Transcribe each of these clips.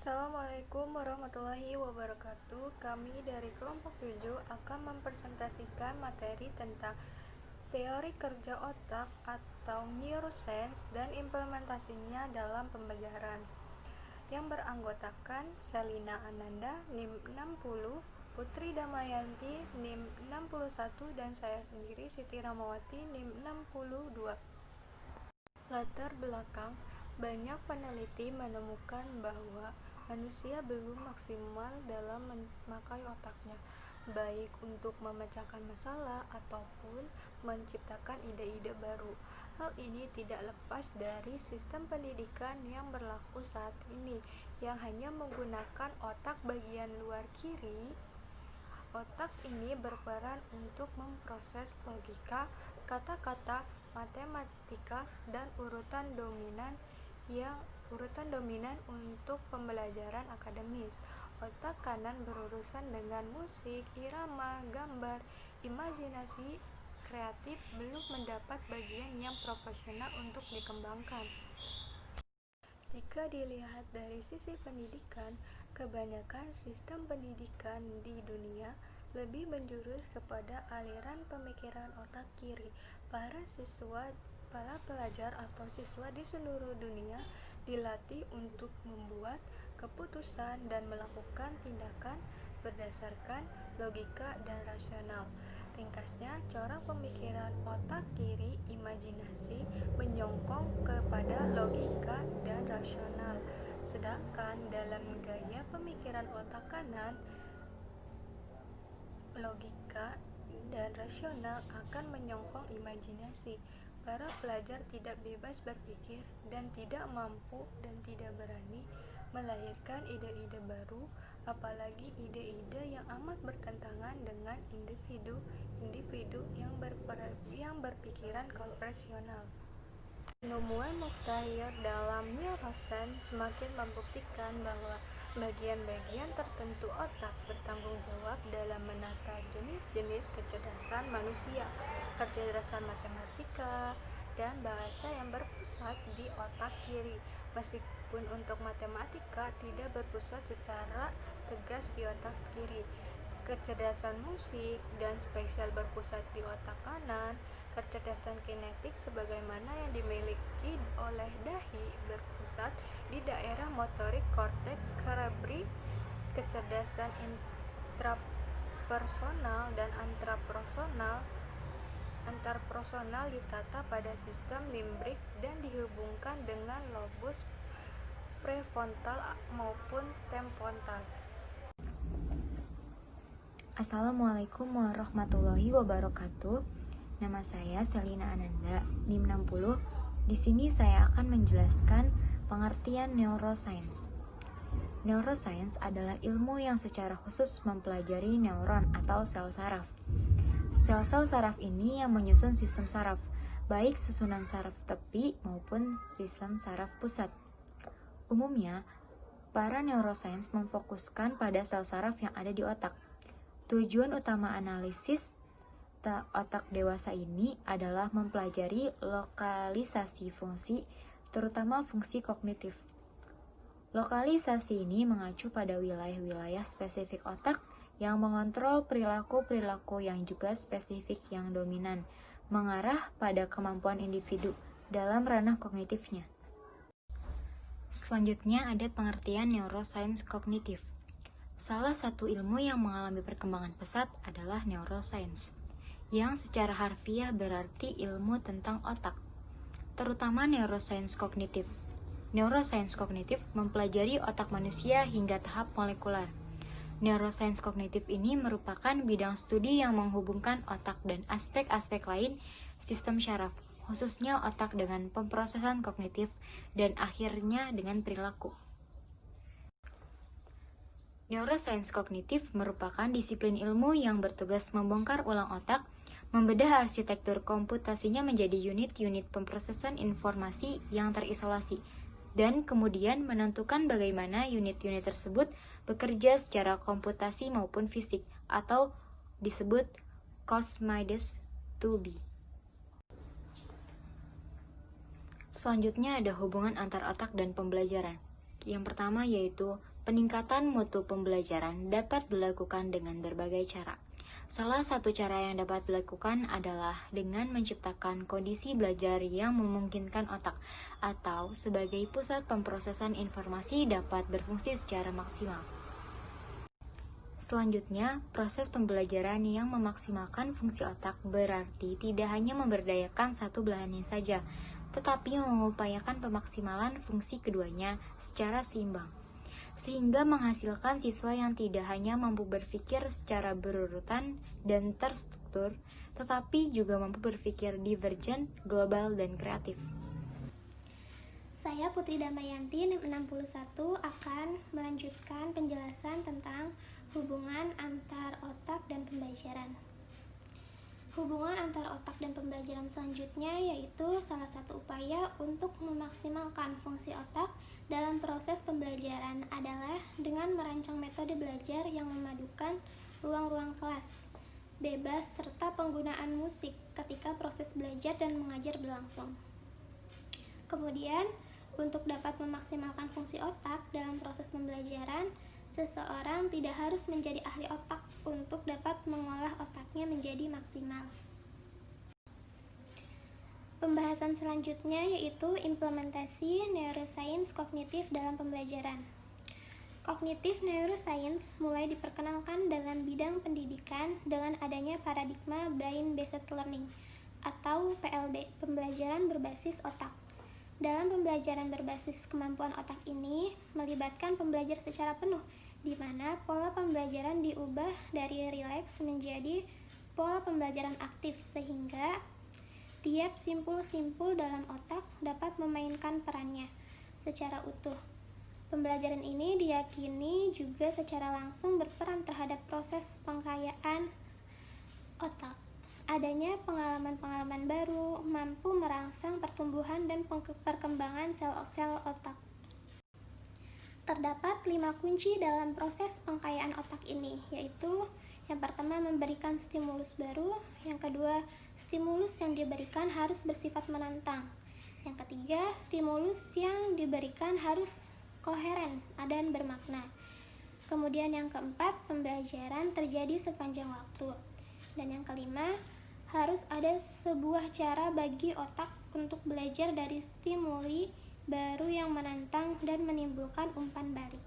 Assalamualaikum warahmatullahi wabarakatuh. Kami dari kelompok 7 akan mempresentasikan materi tentang teori kerja otak atau neuroscience dan implementasinya dalam pembelajaran, yang beranggotakan Selina Ananda NIM 60, Putri Damayanti NIM 61, dan saya sendiri Siti Ramawati NIM 62. Latar belakang: banyak peneliti menemukan bahwa manusia belum maksimal dalam memakai otaknya, baik untuk memecahkan masalah ataupun menciptakan ide-ide baru. Hal ini tidak lepas dari sistem pendidikan yang berlaku saat ini, yang hanya menggunakan otak bagian luar kiri. Otak ini berperan untuk memproses logika, kata-kata, matematika, dan urutan dominan untuk pembelajaran akademis. Otak kanan berurusan dengan musik, irama, gambar, imajinasi kreatif, belum mendapat bagian yang proporsional untuk dikembangkan. Jika dilihat dari sisi pendidikan, kebanyakan sistem pendidikan di dunia lebih menjurus kepada aliran pemikiran otak kiri. Para pelajar atau siswa di seluruh dunia dilatih untuk membuat keputusan dan melakukan tindakan berdasarkan logika dan rasional. Ringkasnya, corak pemikiran otak kiri imajinasi menyongkong kepada logika dan rasional, sedangkan dalam gaya pemikiran otak kanan, logika dan rasional akan menyongkong imajinasi. Para pelajar tidak bebas berpikir dan tidak mampu dan tidak berani melahirkan ide-ide baru, apalagi ide-ide yang amat bertentangan dengan individu yang berpikiran konvensional. Penemuan Muktair dalam neuroscience semakin membuktikan bahwa bagian-bagian tertentu otak bertanggung jawab dalam menata jenis-jenis kecerdasan manusia, kecerdasan matematika, dan bahasa yang berpusat di otak kiri. Meskipun untuk matematika tidak berpusat secara tegas di otak kiri, kecerdasan musik dan spasial berpusat di otak kanan. Kecerdasan kinetik sebagaimana yang dimiliki oleh dahi berpusat di daerah motorik korteks cerebri. Kecerdasan intrapersonal dan antarpersonal ditata pada sistem limbik dan dihubungkan dengan lobus prefrontal maupun temporal. Assalamualaikum warahmatullahi wabarakatuh. Nama saya Selina Ananda, NIM 60. Di sini saya akan menjelaskan pengertian neuroscience. Neuroscience adalah ilmu yang secara khusus mempelajari neuron atau sel saraf. Sel-sel saraf ini yang menyusun sistem saraf, baik susunan saraf tepi maupun sistem saraf pusat. Umumnya, para neuroscience memfokuskan pada sel saraf yang ada di otak. Tujuan utama analisis otak dewasa ini adalah mempelajari lokalisasi fungsi, terutama fungsi kognitif. Lokalisasi ini mengacu pada wilayah-wilayah spesifik otak yang mengontrol perilaku-perilaku yang juga spesifik yang dominan, mengarah pada kemampuan individu dalam ranah kognitifnya. Selanjutnya ada pengertian neuroscience kognitif. Salah satu ilmu yang mengalami perkembangan pesat adalah neuroscience, yang secara harfiah berarti ilmu tentang otak, terutama neuroscience kognitif. Neuroscience kognitif mempelajari otak manusia hingga tahap molekular. Neuroscience kognitif ini merupakan bidang studi yang menghubungkan otak dan aspek-aspek lain sistem syaraf, khususnya otak dengan pemrosesan kognitif dan akhirnya dengan perilaku. Neuroscience kognitif merupakan disiplin ilmu yang bertugas membongkar ulang otak, membedah arsitektur komputasinya menjadi unit-unit pemrosesan informasi yang terisolasi, dan kemudian menentukan bagaimana unit-unit tersebut bekerja secara komputasi maupun fisik, atau disebut cosmides to be. Selanjutnya ada hubungan antar otak dan pembelajaran. Yang pertama yaitu Peningkatan mutu pembelajaran dapat dilakukan dengan berbagai cara. Salah satu cara yang dapat dilakukan adalah dengan menciptakan kondisi belajar yang memungkinkan otak atau sebagai pusat pemrosesan informasi dapat berfungsi secara maksimal. Selanjutnya, proses pembelajaran yang memaksimalkan fungsi otak berarti tidak hanya memberdayakan satu belahannya saja, tetapi mengupayakan pemaksimalan fungsi keduanya secara seimbang, sehingga menghasilkan siswa yang tidak hanya mampu berpikir secara berurutan dan terstruktur, tetapi juga mampu berpikir divergen, global, dan kreatif. Saya Putri Damayanti, NIM 61, akan melanjutkan penjelasan tentang hubungan antar otak dan pembelajaran. Hubungan antar otak dan pembelajaran selanjutnya yaitu salah satu upaya untuk memaksimalkan fungsi otak dalam proses pembelajaran adalah dengan merancang metode belajar yang memadukan ruang-ruang kelas, bebas, serta penggunaan musik ketika proses belajar dan mengajar berlangsung. Kemudian, untuk dapat memaksimalkan fungsi otak dalam proses pembelajaran, seseorang tidak harus menjadi ahli otak untuk dapat mengolah otaknya menjadi maksimal. Pembahasan selanjutnya yaitu implementasi neuroscience kognitif dalam pembelajaran. Cognitive neuroscience mulai diperkenalkan dalam bidang pendidikan dengan adanya paradigma Brain Based Learning atau PLB, pembelajaran berbasis otak. Dalam pembelajaran berbasis kemampuan otak ini melibatkan pembelajar secara penuh, di mana pola pembelajaran diubah dari rileks menjadi pola pembelajaran aktif sehingga tiap simpul-simpul dalam otak dapat memainkan perannya secara utuh. Pembelajaran ini diyakini juga secara langsung berperan terhadap proses pengkayaan otak. Adanya pengalaman-pengalaman baru mampu merangsang pertumbuhan dan perkembangan sel-sel otak. Terdapat 5 kunci dalam proses pengkayaan otak ini, yaitu yang pertama memberikan stimulus baru, yang kedua stimulus yang diberikan harus bersifat menantang, yang ketiga stimulus yang diberikan harus koheren dan bermakna, kemudian yang keempat pembelajaran terjadi sepanjang waktu, dan yang kelima harus ada sebuah cara bagi otak untuk belajar dari stimuli baru yang menantang dan menimbulkan umpan balik.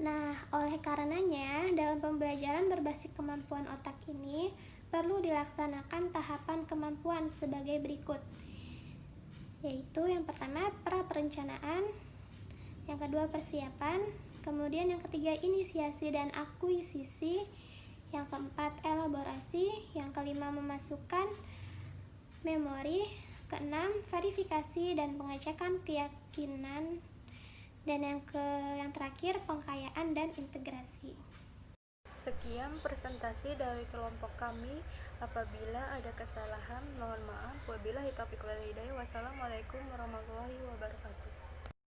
Nah, oleh karenanya, dalam pembelajaran berbasis kemampuan otak ini perlu dilaksanakan tahapan kemampuan sebagai berikut, yaitu yang pertama pra-perencanaan, yang kedua persiapan, kemudian yang ketiga inisiasi dan akuisisi, yang keempat elaborasi, yang kelima memasukkan memori, keenam verifikasi dan pengecekan keyakinan, dan yang terakhir pengkayaan dan integrasi. Sekian presentasi dari kelompok kami. Apabila ada kesalahan, mohon maaf. Wabillahi taufiq wal hidayah. Wassalamualaikum warahmatullahi wabarakatuh.